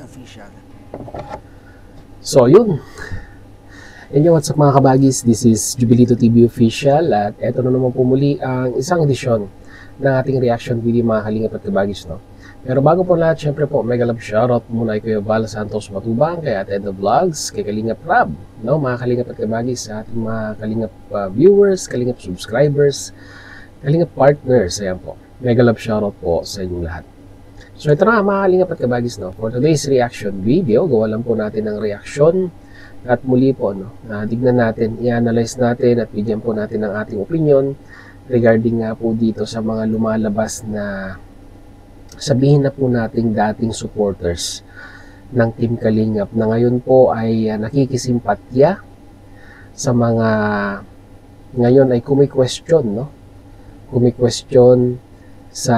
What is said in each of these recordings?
Official. So, yun. And what's up mga kabagis? This is Jubilito TV Official at eto na naman po muli ang isang edisyon ng ating reaction video mga kalingap at kabagis, no? Pero bago po lahat, syempre po, mega love shoutout muna kay Kuya Val Santos Matubang, kay Ate Edna Vlogs, kay Kalingap Rab, no? Mga kalingap at kabagis, sa ating mga kalingap viewers, kalingap subscribers, kalingap partners, ayan po. Mega love shoutout po sa inyong lahat. So ito na mga kalingap at kabagis, no? For today's reaction video, gawa lang po natin ng reaction at muli po, no? Tignan natin, i-analyze natin at bigyan po natin ng ating opinion regarding nga po dito sa mga lumalabas na sabihin na po nating dating supporters ng Team Kalingap na ngayon po ay nakikisimpatya sa mga ngayon ay kumi-question, no? Kumi-question sa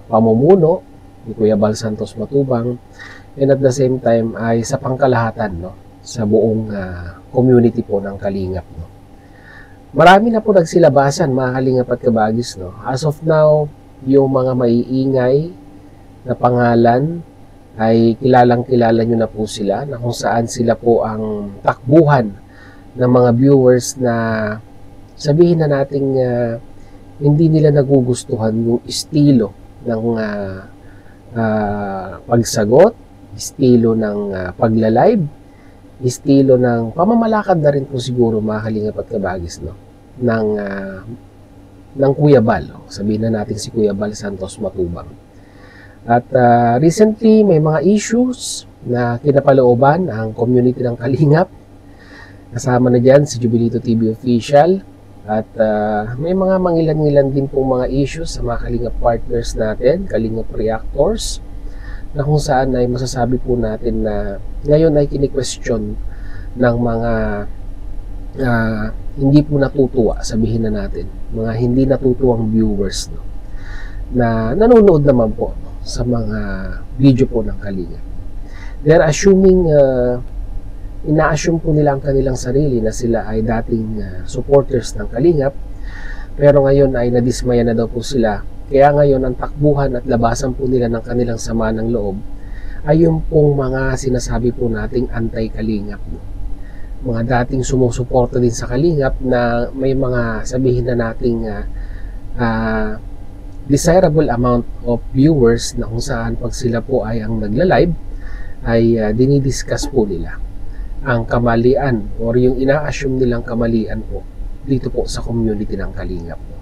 pamumuno ni Kuya Val Santos Matubang, and at the same time ay sa pangkalahatan, no, sa buong community po ng Kalingap, no. Marami na po nagsilabasan mga kalingap at kabagis, no. As of now, yung mga maiingay na pangalan ay kilalang-kilala nyo na po sila, na kung saan sila po ang takbuhan ng mga viewers na sabihin na nating hindi nila nagugustuhan yung estilo ng pagsagot, estilo ng pagla-live, estilo ng pamamalakad na rin po siguro mga kalingap at kabagis, no, ng Kuya Val, no? Sabihin na natin si Kuya Val Santos Matubang. At recently may mga issues na kinapalooban ang community ng Kalingap. Kasama na dyan si Jubilito TV Official. At may mga mangilan-ngilan din pong mga issues sa mga Kalingap partners natin, Kalingap reactors, na kung saan ay masasabi po natin na ngayon ay kini-question ng mga hindi po natutuwa, sabihin na natin, mga hindi natutuwang viewers, no, na nanonood naman po, no, sa mga video po ng Kalingap. They're assuming ina-assume po nila ang kanilang sarili na sila ay dating supporters ng Kalingap, pero ngayon ay nadismaya na daw po sila. Kaya ngayon ang takbuhan at labasan po nila ng kanilang sama ng loob ay yung pong mga sinasabi po nating anti-Kalingap, no? Mga dating sumusuporta din sa Kalingap na may mga sabihin na nating desirable amount of viewers na kung saan pag sila po ay ang nagla-live ay dinidiscuss po nila ang kamalian or yung ina-assume nilang kamalian po dito po sa community ng Kalingap, no?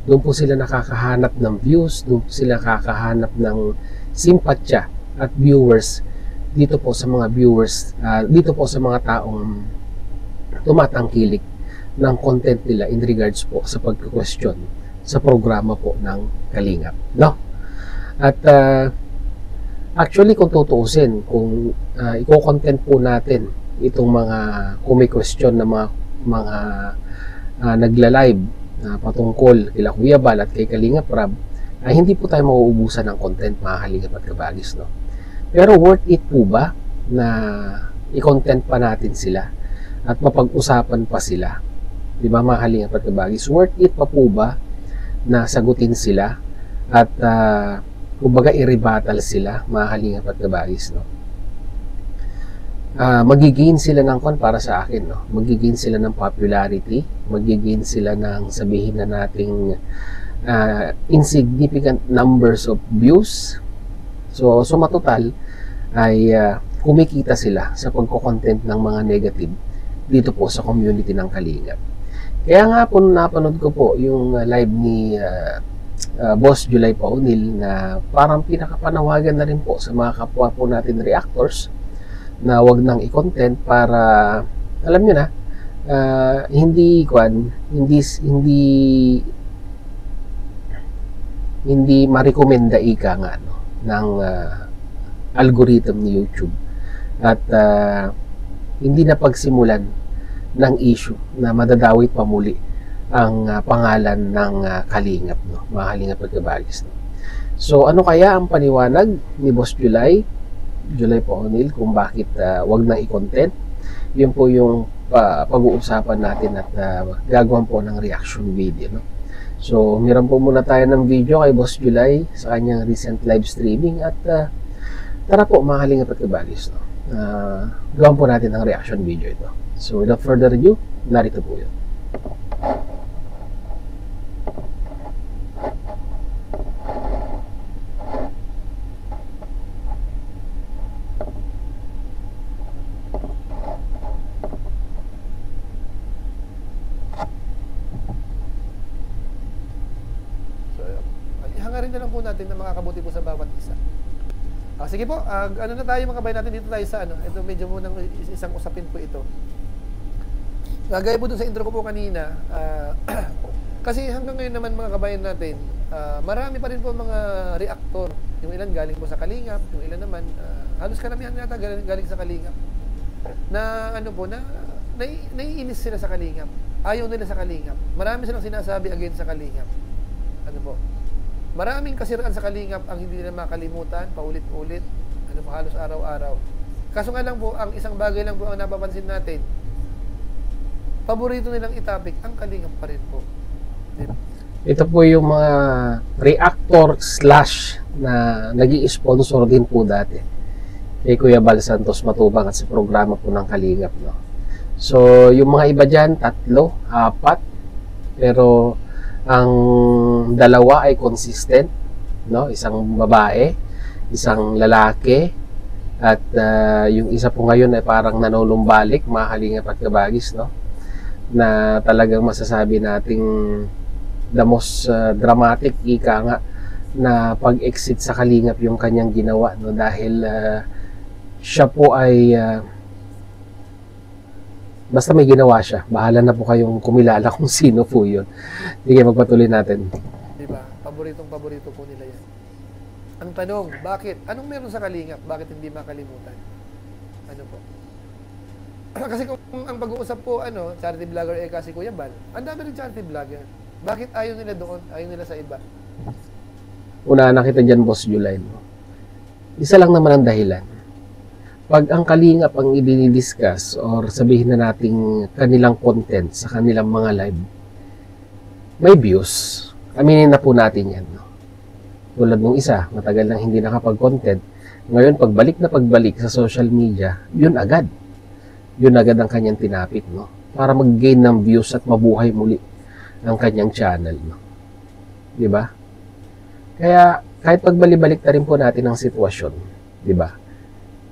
Doon po sila nakakahanap ng views, doon po sila nakakahanap ng simpatya at viewers dito po sa mga viewers, dito po sa mga taong tumatangkilik ng content nila in regards po sa pagka-question sa programa po ng Kalingap, no? At actually kung tutuusin, kung i-content po natin itong mga kumi-question na mga nagla-live patungkol kila Kuya Val at kay Kalingap Rab, ay hindi po tayo mauubusan ng content mga kalingap at kabagis, no? Pero worth it po ba na i-content pa natin sila at mapag-usapan pa sila, di ba mga kalingap at kabagis? Worth it pa po ba na sagutin sila at kumbaga i-rebuttal sila mga kalingap at kabagis, no? Magigain sila ng para sa akin, no? Magigain sila ng popularity, magigain sila ng sabihin na nating insignificant numbers of views. So matotal ay kumikita sila sa pagko-content ng mga negative dito po sa community ng Kalingap. Kaya nga po napanood ko po yung live ni Boss July Paunil na parang pinakapanawagan na rin po sa mga kapwa po natin reactors na wag nang i-content para, alam nyo na, hindi ma-recommenda ika nga, no, ng algorithm ni YouTube at hindi na pagsimulan ng issue na madadawit pa muli ang pangalan ng Kalingap, no, mga Kalingap at kabagis, no. So ano kaya ang paniwanag ni Boss July Paunil kung bakit wag na i-content? Yun po yung pag-uusapan natin at gagawin po ng reaction video, no? So meron po muna tayo ng video kay Boss July sa kanyang recent live streaming at Tara po mga kalingap at kabagis, no? Gawan po natin ang reaction video ito. So without further ado, narito po yun. Hangarin na lang po natin na makakabuti po sa bawat isa. Sige po, ano na tayo mga kabayan natin, dito tayo sa ano. Ito medyo munang isang usapin po ito. Gaya po dun sa intro ko po kanina, kasi hanggang ngayon naman mga kabayan natin, marami pa rin po mga reactor. Yung ilan galing po sa Kalingap, yung ilan naman, halos karamihan yata galing sa Kalingap. Na ano po, naiinis sila sa Kalingap. Ayaw nila sa Kalingap. Marami silang sinasabi against sa Kalingap. Ano po? Maraming kasiraan sa Kalingap ang hindi nila makalimutan, paulit-ulit, ano po, halos araw-araw. Kaso nga lang po, ang isang bagay lang po ang napapansin natin, paborito nilang itapik, ang Kalingap pa rin po. Diba? Ito po yung mga reactor slash na nag-i-sponsor din po dati kay Kuya Bal Santos Matubang at sa programa po ng Kalingap, no? So, yung mga iba dyan, 3, 4, pero ang dalawa ay consistent, no? Isang babae, isang lalaki, at yung isa po ngayon ay parang nanulumbalik, mga kalingap at kabagis, no? Na talagang masasabi nating the most dramatic, ika nga, na pag-exit sa Kalingap yung kanyang ginawa, no? Dahil siya po ay basta may ginawa siya. Bahala na po kayong kumilala kung sino po yun. Sige, magpatuloy natin. Diba? Paborito po nila yan. Ang tanong, bakit? Anong meron sa Kalingap? Bakit hindi makalimutan? Ano po? Kasi kung ang pag-uusap po, charity vlogger si Kuya Bal, ang dami rin charity vlogger. Bakit ayaw nila doon? Ayaw nila sa iba? Una nakita dyan, Boss July, no? Isa lang naman ang dahilan. Pag ang Kalingap ang i-discuss or sabihin na nating kanilang content sa kanilang mga live, may views. Aminin na po natin yan, no? Tulad nung isa, matagal nang hindi nakapag-content. Ngayon, pagbalik sa social media, yun agad. Yun agad ang kanyang tinapik, no? Para mag-gain ng views at mabuhay muli ang kanyang channel, no? Diba? Kaya, kahit pagbalik na rin po natin ang sitwasyon, diba?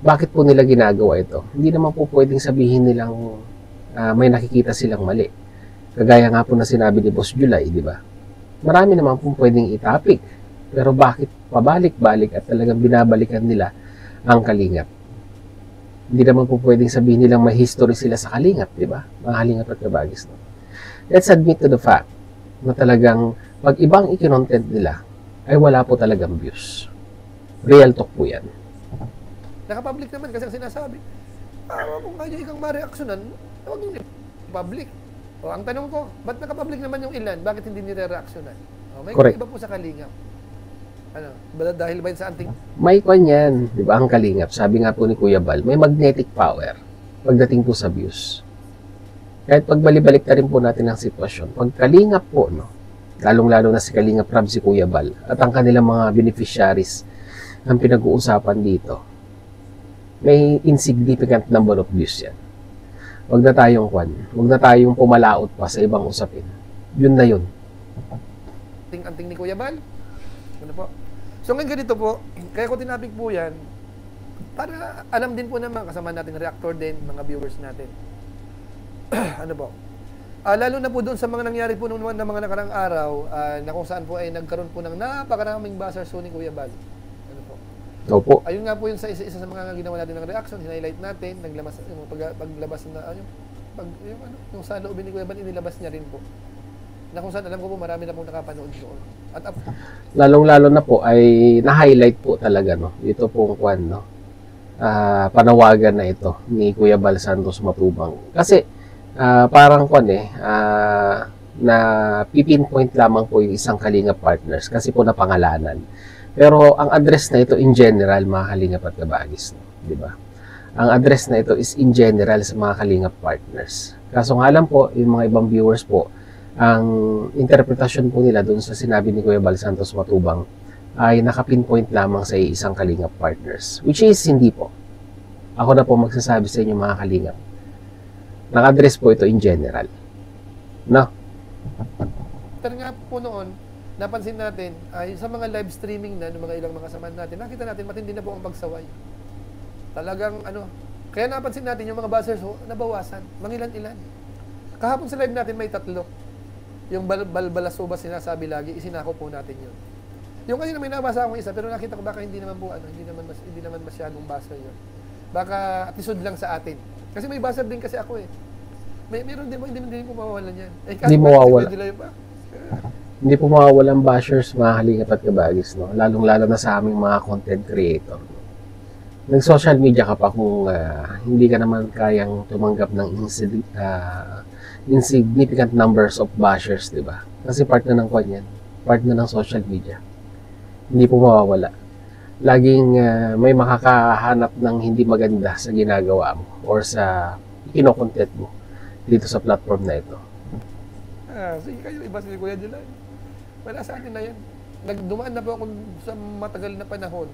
Bakit po nila ginagawa ito? Hindi naman po pwedeng sabihin nilang may nakikita silang mali. Kagaya nga po na sinabi ni Boss July, di ba? Marami naman po pwedeng itapik. Pero bakit pabalik-balik at talagang binabalikan nila ang Kalingap? Hindi naman po pwedeng sabihin nilang may history sila sa Kalingap, di ba? Mga Kalingap at kabagis, no? Let's admit to the fact na talagang pag ibang ikinontent nila, ay wala po talagang views. Real talk po yan. Nakapublic naman kasi ang sinasabi. Kung kaya ikang ma-reaksyonan, huwag nyo i-public. O, ang tanong ko, ba't nakapublic naman yung ilan? Bakit hindi nire-reaksyonan? May iba po sa Kalingap. Dahil ba yun sa anting? May kwan yan, di ba, ang Kalingap. Sabi nga po ni Kuya Bal, may magnetic power pagdating po sa views. Kahit pagbalik na rin po natin ang sitwasyon. Pag Kalingap po, no, lalong-lalo na si Kalingap Rab, si Kuya Bal, at ang kanilang mga beneficiaries ang pinag-uusapan dito, may insignificant number of views yan. Huwag na tayong pumalaot pa sa ibang usapin. Yun na yun. Anting ni Kuya Bal. Ano po? So ngayon ganito po, kaya ko tinapik po yan, para alam din po naman, kasama natin reactor din, mga viewers natin. Ano po? Lalo na po doon sa mga nangyari po noon na mga nakarang araw, na kung saan po ay nagkaroon po ng napakaraming buzzer ni Kuya Bal. Opo. Ayun nga po yun sa isa sa mga ginawa natin ng reaction, highlight natin, paglabas na yung sa loobin ni Kuya Bal, inilabas niya rin po. Na kung saan alam ko po marami na pong nakapanood doon. At lalong-lalo na po ay na-highlight po talaga, no. Ito pong panawagan na ito ni Kuya Bal Santos Matubang. Kasi parang na pipinpoint lamang po yung isang Kalingap partners kasi po napangalanan. Pero ang address na ito in general, mga Kalingap at kabagis, no? Di ba? Ang address na ito is in general sa mga Kalingap partners. Kaso nga lang po, yung mga ibang viewers po, ang interpretasyon po nila doon sa sinabi ni Kuya Bal Santos Matubang, ay nakapinpoint lamang sa isang Kalingap partners. Which is hindi po. Ako na po magsasabi sa inyo mga Kalingap. Naka-address po ito in general. No? Pero nga po noon, napansin natin, ay sa mga live streaming na ng mga ilang mga kasamahan natin, nakita natin matindi na po ang pagsaway. Talagang kaya napansin natin yung mga buzzers nabawasan, mangilan-ilan. Kahapon sa live natin may 3. Yung balbalasubas sinasabi lagi, isinako po natin yun. Yung kanina may nabasa akong isa, pero nakita ko baka hindi naman po hindi naman masyadong buzzer yun. Baka atisod lang sa atin. Kasi may buzzer din kasi ako eh. Meron din hindi po mawawalan yan. Hindi mawawala. Hindi po mawawalang bashers, mga Kalingap at kabagis, no? Lalong-lalo na sa aming mga content creator. No? Nag-social media ka pa kung hindi ka naman kayang tumanggap ng insignificant numbers of bashers, di ba? Kasi part na ng kwan yan. Part na ng social media. Hindi po mawawala. Laging may makakahanap ng hindi maganda sa ginagawa mo or sa kinokontent mo dito sa platform na ito. Sige kayo, iba si Kuya July. Wala sa atin na yan. Nagdumaan na po ako sa matagal na panahon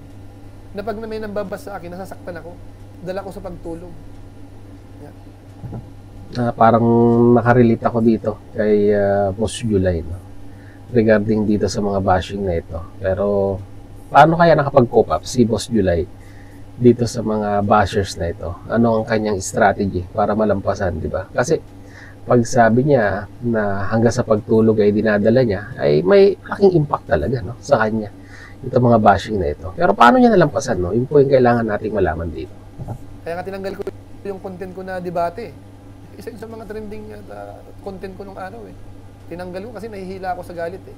na pag may nambabas sa akin, nasasaktan ako. Dala ko sa pagtulog. Yeah. Parang nakarelate ako dito kay Boss July, no? Regarding dito sa mga bashing na ito. Pero paano kaya nakapag-cope up si Boss July dito sa mga bashers na ito? Ano ang kanyang strategy para malampasan, di ba? Kasi pag sabi niya na hanggang sa pagtulog ay dinadala niya, ay may laking impact talaga, no, sa kanya ito mga bashing na ito. Pero paano niya nalampasan, no? Yun po yung kailangan nating malaman dito. Kaya nga tinanggal ko yung content ko na debate. Isa sa mga trending content ko nung araw eh. Tinanggal ko kasi nahihila ako sa galit eh.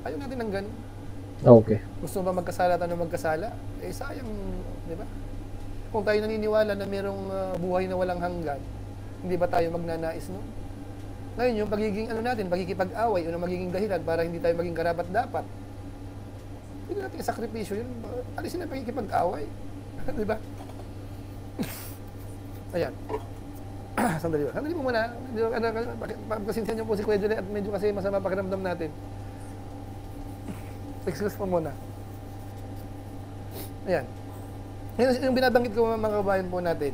Ayaw natin ng ganun. Okay. Gusto ba magkasala tayo ng magkasala? Eh sayang, di ba? Kung tayo naniniwala na mayroong buhay na walang hanggan, hindi ba tayo magnanais no? Ngayon, yung pagiging natin, pagkikipag-away, yung magiging dahilan para hindi tayo maging karapat-dapat. Hindi natin sakripisyo yun. Alisin na pagkikipag-away. Di ba? Ayan. Sandali ba? Sandali mo muna. Pagkasinsiyan niyo po si Kuya Julie at medyo kasi masama pakiramdam natin. Excuse po muna. Ayan. Yung binabanggit ko mga kabayan po natin,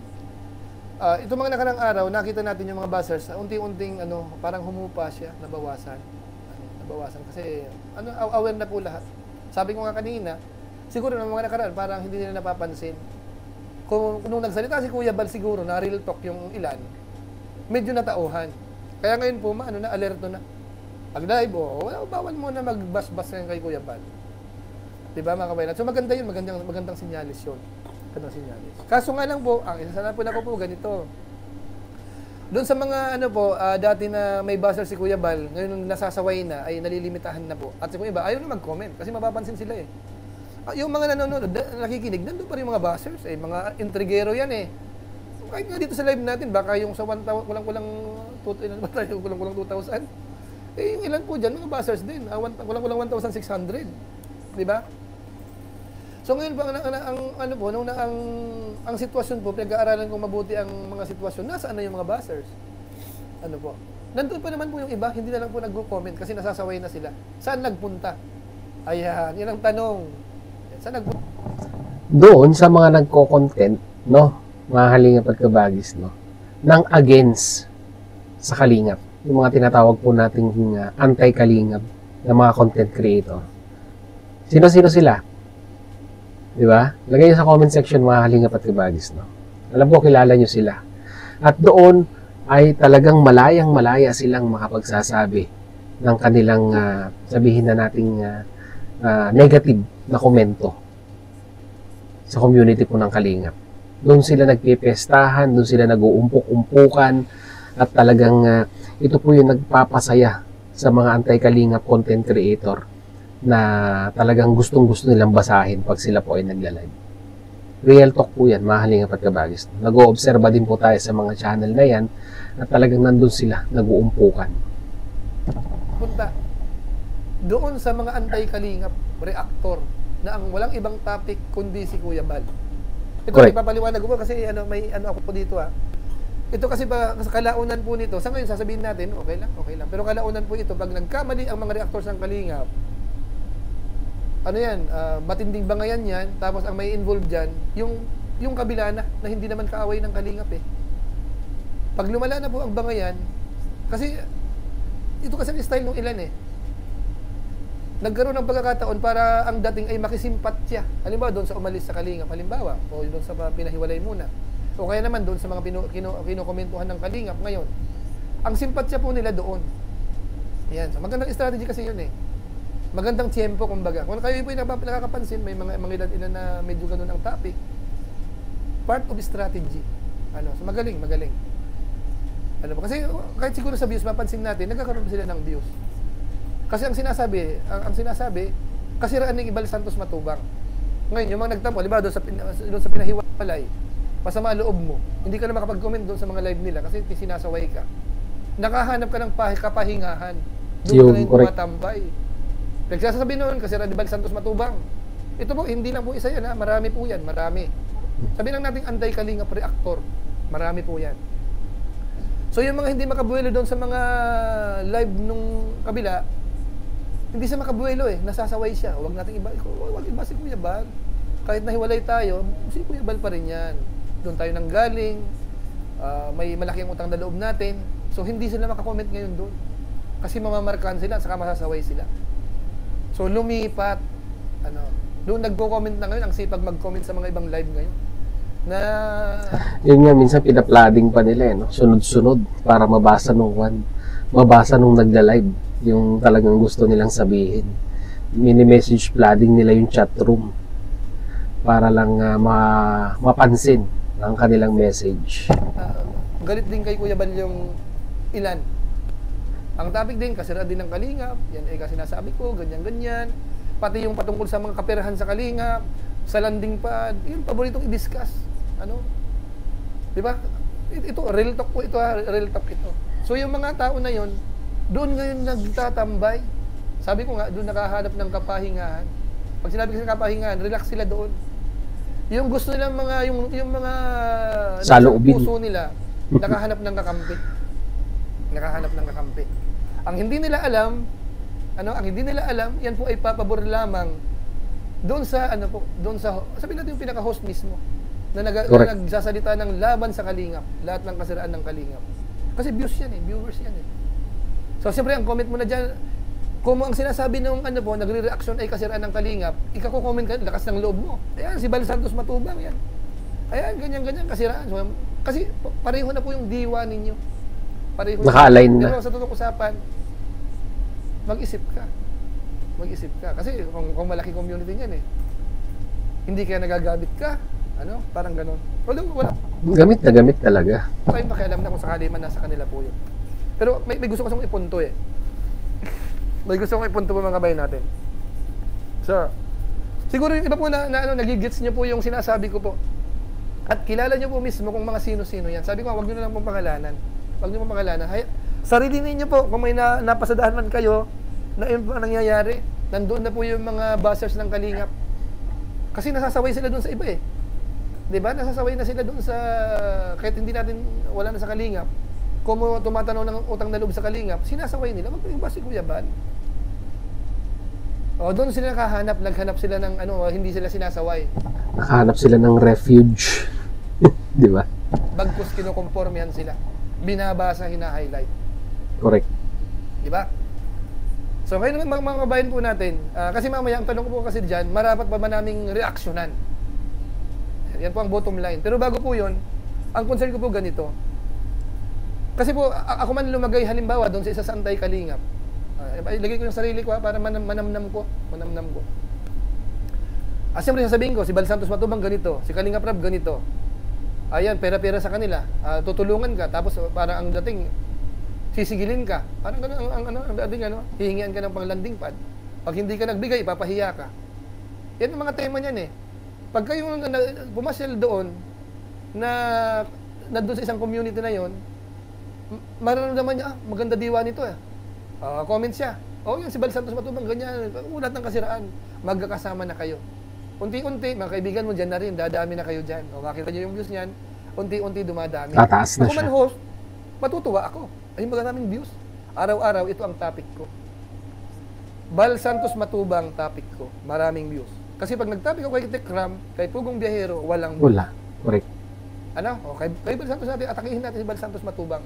ito mga nakarang araw, nakita natin yung mga buzzers, unti-unting parang humupa siya, nabawasan. Nabawasan kasi aware na po lahat. Sabi ko nga kanina, siguro ng mga nakaraan parang hindi nila napapansin. Kung nung nagsalita si Kuya Bal siguro na real talk yung ilan, medyo natauhan. Kaya ngayon po na alerto na. Pag live bawal mo na magbas-bas kay Kuya Bal. 'Di ba mga kabayan? So maganda 'yun, magandang sinyalis 'yun. Magandang sinyalis. Kaso nga lang po, ang isa na po ganito. Doon sa mga dati na may buzzer si Kuya Bal, ngayon nasasaway na, ay nalilimitahan na po. At sa iba, ayaw na mag-comment kasi mapapansin sila eh. Yung mga nanonood, nakikinig, nandun pa rin mga buzzers eh, mga intrigero yan eh. Kahit nga dito sa live natin, baka yung sa 1,000, kulang-kulang 2,000, eh yung ilan po dyan, mga buzzers din, kulang-kulang 1,600. Di ba? So ngayon po, ang sitwasyon po, pinag-aaralan kong mabuti ang mga sitwasyon, nasaan na yung mga buzzers? Nandun pa naman po yung iba, hindi na lang po nag-comment kasi nasasaway na sila. Saan nagpunta? Ayan, yan ang tanong. Saan nagpunta? Doon sa mga nagko-content, no, mga Kalingap at kabagis, no, ng against sa Kalingap. Yung mga tinatawag po nating anti-Kalingap na mga content creator. Sino-sino sila? Di ba? Lagay nyo sa comment section mga Kalingap at kabagis, no. Alam ko, kilala nyo sila. At doon ay talagang malayang-malaya silang makapagsasabi ng kanilang sabihin na nating negative na komento sa community po ng Kalingap. Doon sila nagpipestahan, doon sila nag-uumpok-umpukan at talagang ito po yung nagpapasaya sa mga anti-Kalingap content creator na talagang gustong-gusto nilang basahin pag sila po ay nagla-live. Real talk po yan, mga Kalingap at kabagis. Nag-oobserba din po tayo sa mga channel na yan at talagang nandun sila, nag-uumpukan. Punta doon sa mga anti-Kalingap reactor na ang walang ibang topic kundi si Kuya Bal. Ito ay papaliwanag ko kasi may ako po dito Ito kasi sa kalaunan po nito, sa ngayon sasabihin natin, okay lang. Pero kalaunan po ito, pag nagkamali ang mga reactors ng Kalingap, ano yan, matinding bangayan yan, tapos ang may involved dyan, yung kabila na hindi naman kaaway ng kalingap eh. Pag lumala na po ang bangayan, kasi ito kasi ang style ng ilan eh. Nagkaroon ng pagkakataon para ang dating ay makisimpatya. Halimbawa doon sa umalis sa kalingap, halimbawa, o doon sa pinahiwalay muna. O kaya naman doon sa mga kinokomentuhan ng kalingap ngayon. Ang simpatya po nila doon. Yan. So, magandang strategy kasi yun eh. Magandang tiyempo, kumbaga. Kung kayo po yung nakakapansin, may mga ilan na medyo ganun ang topic. Part of strategy. So magaling. Kasi kahit siguro sa views, mapansin natin, nagkakaroon sila ng views. Kasi ang sinasabi, kasiraan ng Ibal Santos Matubang. Ngayon, yung mga nagtampo, halimbawa doon sa pinahiwalay, masama loob mo, hindi ka na makapag-comment doon sa mga live nila kasi sinasaway ka. Nakahanap ka ng kapahingahan. Doon ka na yung tumatambay. Nagsasabi noon, kasiraan ng Ibal Santos Matubang. Ito po, hindi lang po isa yan, marami po yan, marami. Sabi lang natin anti-kalingap reactor, marami po yan. So yung mga hindi makabuelo doon sa mga live nung kabila, hindi siya makabuelo eh, nasasaway siya. Huwag nating iba si Kuya Bal. Kahit nahiwalay tayo, si Kuya Bal pa rin yan. Doon tayo nanggaling, may malaki ang utang na loob natin. So hindi sila makakomment ngayon doon. Kasi mamamarkahan sila, saka masasaway sila. So lumipat, doon nagko-comment na ngayon, ang sipag mag-comment sa mga ibang live ngayon. Yun nga, minsan pina-flooding pa nila no? Sunod-sunod para mabasa nung nagla-live yung talagang gusto nilang sabihin. Mini-message flooding nila yung chat room para lang mapansin ang kanilang message. Galit din kay Kuya Bal yung ilan. Ang topic din, kasira din ng kalingap. Yan kasi sinasabi ko, ganyan-ganyan. Pati yung patungkol sa mga kaperahan sa kalingap, sa landing pad, yun, paboritong i-discuss. Diba? Ito, real talk po ito, real talk ito. So yung mga tao na yon, doon ngayon nagtatambay. Sabi ko nga, doon nakahanap ng kapahingahan. Pag sinabi ko sa kapahingahan, relax sila doon. Yung gusto nilang yung mga saloobin, puso nila, nakahanap ng kakampi. Ang hindi nila alam, yan po ay papabor lamang doon sa sabi natin yung pinaka-host mismo na nagsasalita ng laban sa kalingap, lahat ng kasiraan ng kalingap. Kasi viewers yan eh. So siyempre ang comment mo na diyan, kung ang sinasabi ng nagre-reaction ay kasiraan ng kalingap, ika-comment ka, lakas ng loob mo. Ayan, si Bal Santos Matubang yan. Ayan, ganyan kasiraan. So, kasi pareho na po yung diwa ninyo. Naka-align na. Pero sa totoong usapan, mag-isip ka. Kasi kung malaki community niyan eh, hindi kaya nagagamit ka, parang ganon. Wala. Gamit na gamit talaga. Tayo makialam na kung sakali man nasa kanila po yun. Pero may gusto ko siyang ipunto eh. May gusto kong ipunto po mga kabayan natin. So, siguro yung iba po na nagigits niyo po yung sinasabi ko po. At kilala niyo po mismo kung mga sino-sino yan. Sabi ko, wag niyo na lang pong pangalanan. Sarili ninyo po, kung may napasadahan man kayo, na yun po ang nangyayari. Nandoon na po yung mga buzzers ng kalingap. Kasi nasasaway sila doon sa iba eh. Diba? Nasasaway na sila doon sa, kahit hindi natin, wala na sa kalingap. Kung tumatanaw ng utang na loob sa kalingap, sinasaway nila. Magpapagba si Kuya Bal. Doon sila naghanap sila ng hindi sila sinasaway. Nakahanap sila ng refuge. Di ba? Bagkus kinukonformihan sila. Binabasa, hina-highlight. Correct. Di ba? So, ngayon mga kabayan po natin, kasi mamaya, ang tanong ko po kasi dyan, marapat ba naming reaksyonan? Yan po ang bottom line. Pero bago po yun, ang concern ko po ganito. Kasi po, ako man lumagay halimbawa doon sa isa sa anti-kalingap. Ilagay ko yung sarili ko para manamnam ko. Siyempre sasabihin ko, si Bal Santos Matubang ganito, si Kalingap Rab ganito. Ayan, pera-pera sa kanila. Tutulungan ka, tapos parang ang dating, sisigilin ka. Parang gano'n, ang dating, hihingian ka ng pang-landing pad. Pag hindi ka nagbigay, ipapahiya ka. Yan ang mga tema niyan eh. Pag kayo pumasyal doon, na doon sa isang community na yon, mararamdaman niya, maganda diwa nito eh. Comment siya. Yun si Bal Santos Matubang, ganyan. Ulat ng kasiraan. Magkakasama na kayo. Unti-unti, mga kaibigan mo dyan na rin, dadami na kayo dyan. Makita nyo yung views niyan, unti-unti dumadami. Tataas na siya. Ako man host, matutuwa ako. Ay, maraming views. Araw-araw, ito ang topic ko. Bal Santos Matubang topic ko. Maraming views. Kasi pag nag-topic ako kay Tekram, kay Pugong Biyahero, walang views. Wala. Correct. Ano? O, kay Bal Santos natin, atakihin natin si Bal Santos Matubang.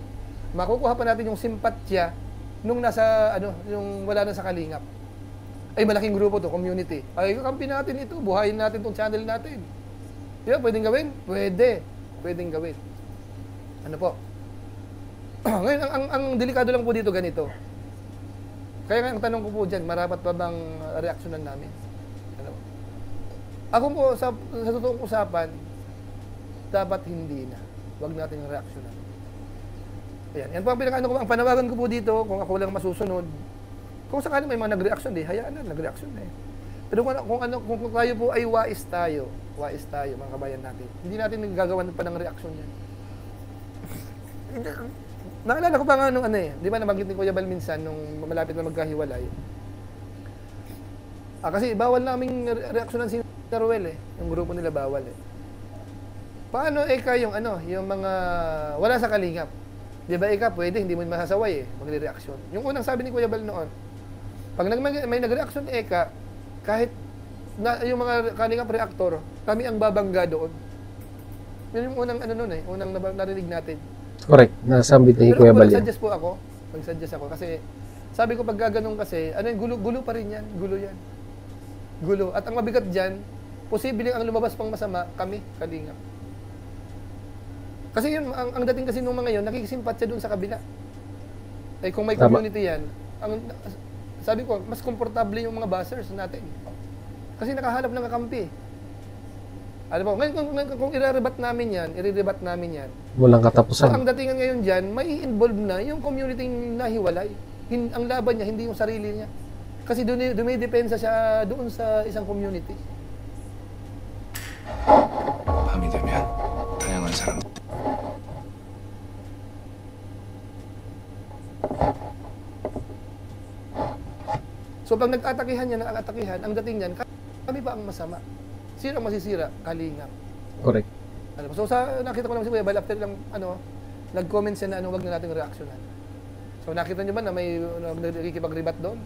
Makukuha pa natin yung simpatya nung nasa, yung wala na sa Kalingap. Ay, malaking grupo to, community. Ay, kakampi natin ito, buhayin natin tong channel natin. Di ba, pwedeng gawin? Pwede. Pwedeng gawin. Ano po? Ngayon, ang delikado lang po dito ganito. Kaya nga ang tanong ko po dyan, marapat pa bang reaksyonan namin? Ano? Ako po, sa totoong usapan, dapat hindi na. Huwag natin reaksyonan. Ayan. Yan po ang pinaka-ano ko. Ang panawagan ko po dito, kung ako lang masusunod, kung sakali may mga nag-reaction, hayaan na, nag-reaction na eh. Pero kung tayo po ay wais tayo, mga kabayan natin, hindi natin nagagawan pa ng reaction yan. Naalala ko pa nga nung di ba nabanggit ni Kuya Bal minsan nung malapit na magkahiwalay. Kasi bawal naming reaksyonan si Ruel yung grupo nila bawal Paano yung yung mga wala sa Kalingap? Di ba pwede, hindi mo masasaway magre-reaksyon. Yung unang sabi ni Kuya Bal noon, pag may nag-reaksyon kahit na yung mga Kalingap reactor, kami ang babangga doon. Yun yung unang unang narinig natin. Correct. Nasambit ni Kuya Bal. Pero nag-suggest ako kasi sabi ko pag gaganong kasi, gulo pa rin yan, gulo yan. Gulo. At ang mabigat dyan, posibleng ang lumabas pang masama, kami, Kalingap. Kasi yun, ang dating kasi nung mga yun, nakikisimpatya dun sa kabila. Ay kung may community yan, sabi ko, mas komportable yung mga buzzers natin. Kasi nakahanap ng kakampi. Alam mo, ngayon kung ire-rebat namin yan, walang katapusan. So, ang datingan ngayon dyan, may involve na yung community nahiwalay. Ang laban niya, hindi yung sarili niya. Kasi dumidepensa siya doon sa isang community. 밤이 되면 다양한 사람. So pag nag-atakihan niya, ang dating niyan, kami pa ang masama. Sino ang masisira? Kalingap. Correct. So nakita ko naman si Kuya Bal after lang nag-comment siya na wag na nating reaksyonan. So nakita niyo ba na may nakikipag-rebat doon?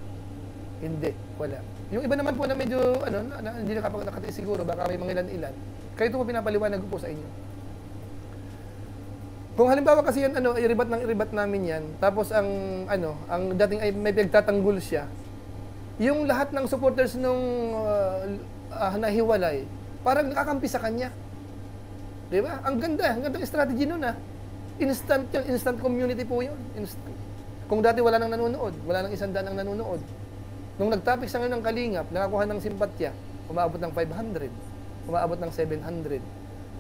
Hindi, wala. Yung iba naman po na medyo hindi nakatiis siguro, baka may mga ilan-ilan. Kaya ito po pinapaliwanag ko po sa inyo. Kung halimbawa kasi yan i-rebat namin yan, tapos ang dating ay may pinagtatanggol siya, yung lahat ng supporters nung nahiwalay, parang nakakampi sa kanya. Di ba? Ang gandang strategy nun Instant community po yun. Instant. Kung dati wala nang nanonood, wala nang 100 ang nanonood. Nung nag-topic sa ngayon ng Kalingap, nakakuha ng simpatya, umaabot ng 500, umaabot ng 700.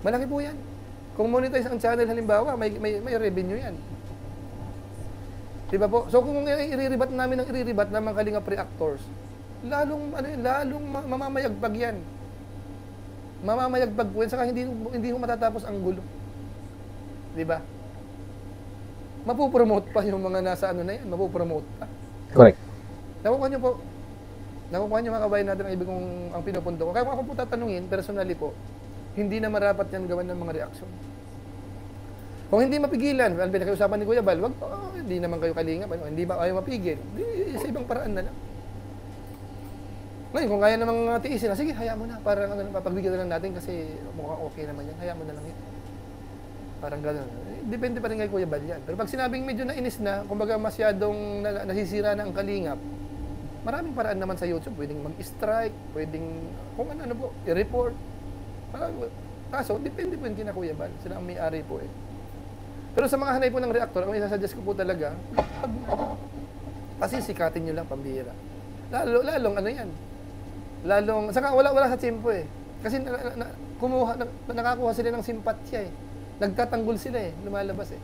Malaki po yan. Kung monetize ang channel halimbawa, may revenue yan. Diba po? So kung i-rebat namin ng mga Kalingap reactors, lalong mamamayagpag yan. Mamamayagpag po yan, saka hindi mo matatapos ang gulo. Diba? Mapupromote pa yung mga nasa na yan, mapupromote pa. Correct. Nakukuha niyo mga kabayan natin ang ibig kong ang pinupunto ko. Kaya kung ako po tatanungin, personally po, hindi na marapat yan gawan ng mga reaksyon. Kung hindi mapigilan, pinag-usapan ni Kuya Bal, hindi naman kayo Kalingap, hindi ba ayaw mapigil, sa ibang paraan na lang. Ngayon, kung kaya namang tiisin na, sige, hayaan mo na, parang papagbigyan na lang natin kasi mukhang okay naman yan, hayaan mo na lang yan. Parang gano'n. Depende pa rin kay Kuya Bal yan. Pero pag sinabing medyo nainis na, kumbaga masyadong nasisira na ang Kalingap, maraming paraan naman sa YouTube. Pwedeng mag-strike, pwedeng, kung ano po, i-report. Kaso, depende po yun kina Kuya Bal. Sila ang may-ari po Pero sa mga hanay po ng reactor, ang isasuggest ko po talaga, kasi sikatin nyo lang, pambihira. Lalong yan. Saka wala sa tiyempo Kasi nakakuha sila ng simpatya Nagtatanggol sila lumalabas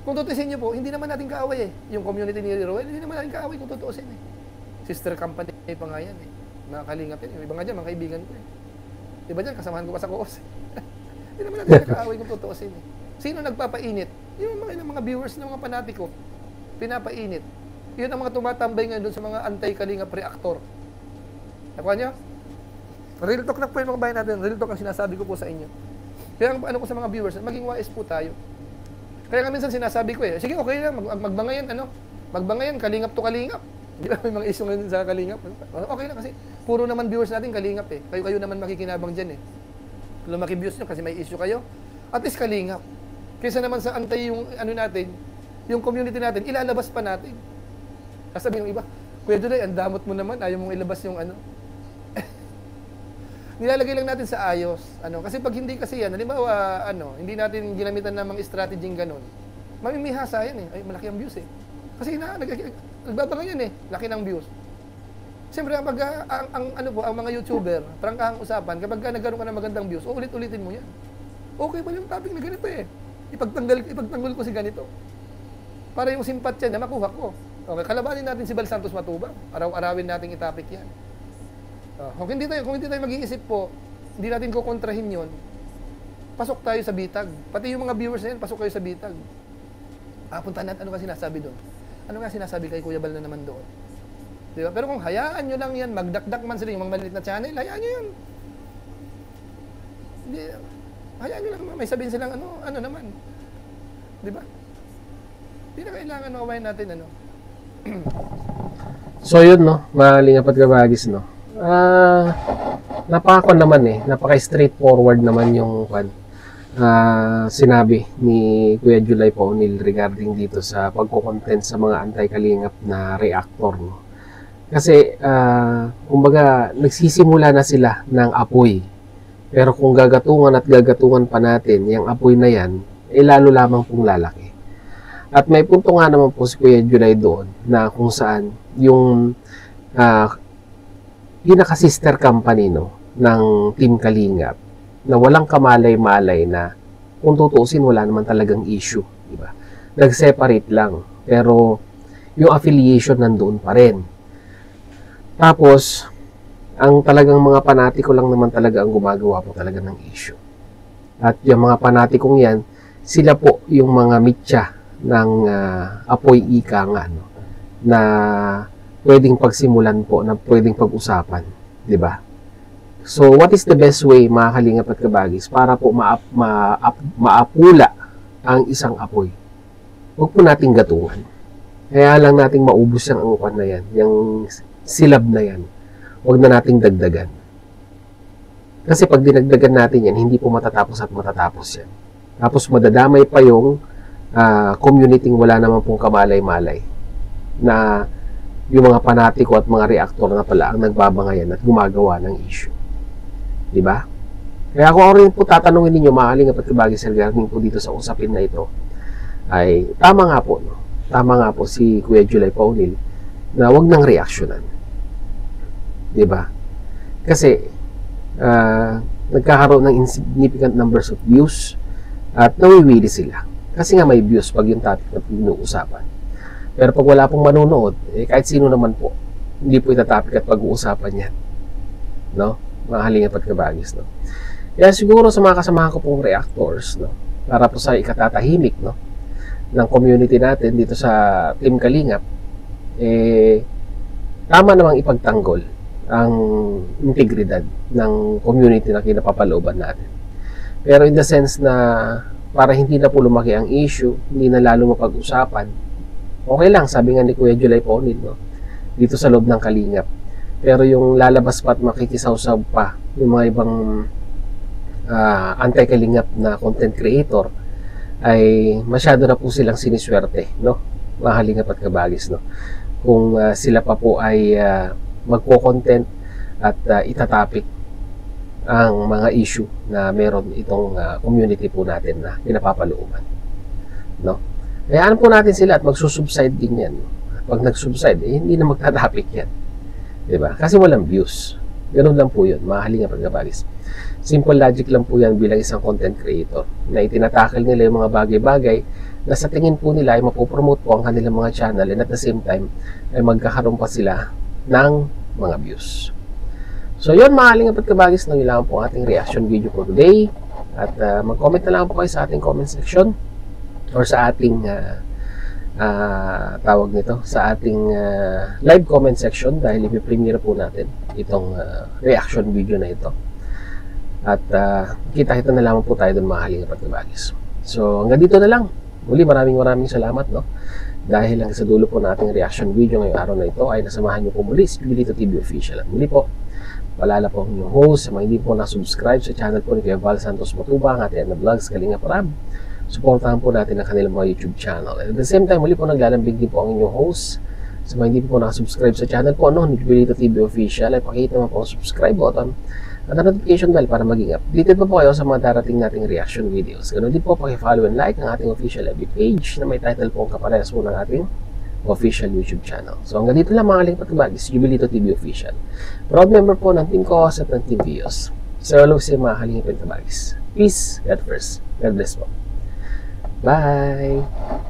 Kung tutusin nyo po, hindi naman natin kaaway Yung community ni Roel, hindi naman natin kaaway kung tutusin Sister company pa nga yan Mga Kalingap yan. Yung iba nga dyan, mga kaibigan ko Iba dyan, kasamahan ko pa sa koos Hindi naman natin kaaway kung tutusin Sino nagpapainit? Yung mga viewers ng mga panatiko pinapainit. Yun ang mga tumatambay ngayon doon sa mga anti-Kalingap reactor. Nakuha nyo? Real talk na po yung mga bayan natin. Real talk ang sinasabi ko po sa inyo. Kaya ko sa mga viewers, maging wise po tayo. Kaya nga minsan sinasabi ko sige, okay lang, magbangayan, magbangayan, Kalingap to Kalingap. Di ba may mga issue ngayon sa Kalingap? Okay lang kasi puro naman viewers natin Kalingap eh. Kayo naman makikinabang dyan eh. Lumaki views nyo kasi may issue kayo. At least Kalingap. Kaysa naman sa antay yung ano natin, yung community natin, ilalabas pa natin. Sabi yung iba, Kuya Juday, ang damot mo naman, ayaw mong ilabas yung ano. Nilalagay lang natin sa ayos. Kasi pag hindi kasi yan, halimbawa, hindi natin ginamitan ng mga strategy ganun, mamimihasa yan eh. Ay, malaki ang views eh. Kasi nagbabangan yan eh, laki ng views. Siyempre, ang mga YouTuber, prangkahang usapan, kapag nagkaroon ka ng magandang views, ulit-ulitin mo yan. Okay pa yung topic na ganito eh. Ipagtanggol ko si ganito. Para yung simpatya na makuha ko. Okay, kalabanin natin si Bal Santos Matubang. Araw-arawin natin i-topic yan. Kung hindi tayo mag-iisip po, hindi natin kukontrahin yon. Pasok tayo sa bitag. Pati yung mga viewers na yan, pasok kayo sa bitag. Punta natin, ano ka sinasabi doon? Ano nga sinasabi kay Kuya Bal na naman doon? Diba? Pero kung hayaan nyo lang yan, magdakdak man sila yung mga maliit na channel, hayaan nyo yan. Hindi, hayaan nyo lang, may sabihin silang ano naman. Diba? Hindi na kailangan awayin natin, So yun, no? Malingap at kabagis, no? Napaka naman eh. Napaka-straightforward naman yung sinabi ni Kuya July Paunil regarding dito sa pagko-content sa mga anti-kalingap na reactor, no? Kasi, kumbaga, nagsisimula na sila ng apoy. Pero kung gagatungan pa natin, yung apoy na yan, lalo lamang pong lalaki. At may punto nga naman po si Kuya July doon na kung saan yung pinaka-sister company, no, ng Team Kalingap na walang kamalay-malay na kung tutuusin wala naman talagang issue, di ba? Nag-separate lang, pero yung affiliation nandoon pa rin. Tapos, ang talagang mga panatiko lang naman talaga ang gumagawa po talaga ng issue. At yung mga panatikong yan, sila po yung mga mitya ng apoy ika nga, no, na pwedeng pagsimulan po, na pwedeng pag-usapan, di ba? So, what is the best way, mga kalingap at kabagis, para po maapula ang isang apoy? Huwag po nating gatungan. Kaya lang nating maubos yung angkuhan na yan, yung silab na yan. Huwag na nating dagdagan. Kasi pag dinagdagan natin yan, hindi po matatapos at matatapos yan. Tapos madadamay pa yung community wala naman pong kamalay-malay na yung mga panatiko at mga reactor na pala ang nagbabangayan at gumagawa ng issue. Diba? Kaya kung ako rin po tatanungin ninyo, maaling at kabagis regarding po dito sa usapin na ito, ay tama nga po, no? Tama nga po si Kuya July Paunil na wag nang reaksyonan. Diba? Kasi nagkakaroon ng insignificant numbers of views at nawiwili sila. Kasi nga may views pag yung topic na pinuusapan. Pero pag wala pong manonood, kahit sino naman po, hindi po itatopic at pag-uusapan yan. No? Mga halingap at kabagis, no? Kaya siguro sa mga kasamahan ko pong reactors, no? Para po sa ikatatahimik, no, ng community natin dito sa Team Kalingap, tama namang ipagtanggol ang integridad ng community na kinapapalooban natin. Pero in the sense na para hindi na po lumaki ang issue, hindi na lalo mapag-usapan, okay lang, sabi nga ni Kuya July Paunil, no, dito sa loob ng Kalingap. Pero yung lalabas pa at makikisaw-saw pa yung mga ibang anti-Kalingap na content creator, ay masyado na po silang siniswerte, no, mga halingap at kabagis, no, kung sila pa po ay magko-content at itatapik ang mga issue na meron itong community po natin na pinapapalooban, no. Hayaan po natin sila at magsusubside din yan. Pag nag-subside, hindi na magtatapik yan, diba? Kasi walang views. Ganun lang po yun, mga halingap at kabagis. Simple logic lang po yan bilang isang content creator na itinatakil nila yung mga bagay-bagay na sa tingin po nila ay mapopromote po ang kanilang mga channel, and at the same time ay magkakaroon pa sila ng mga views. So yun, mga halingap at kabagis, nang ilangan po ating reaction video for today. At mag-comment na lang po kayo sa ating comment section or sa ating tawag nito, sa ating live comment section, dahil i-premiere po natin itong reaction video na ito. At kita-kita na lamang po tayo doon, mga halingap at kabagis. So hanggang dito na lang. Muli, maraming salamat, no, Dahil lang sa dulo po nating reaction video ngayong araw na ito ay nasamahan niyo po muli si Jubilito TV Official. At muli po, palala po ang inyong host. Sa mga hindi po na-subscribe sa channel po ni Kuya Val Santos Matubang at Edna Vlogs Kalinga Parab, supportahan po natin ang kanilang mga YouTube channel. And at the same time, muli po naglalambing din po ang inyong host. Sa mga hindi po nakasubscribe sa channel po ni Jubilito TV Official, ay pakita naman po ang subscribe button at ang notification bell para maging updated po kayo sa mga darating nating reaction videos. Ganun din po paki-follow and like ang ating official FB page na may title po ang kaparehas po ng ating official YouTube channel. So hanggang dito lang mga kalingap at kabagis, Jubilito TV Official. Proud member po ng Team Cos at ng Team Vios. So hello sa mga kalingap at kabagis. Peace, God first. God bless po. Bye!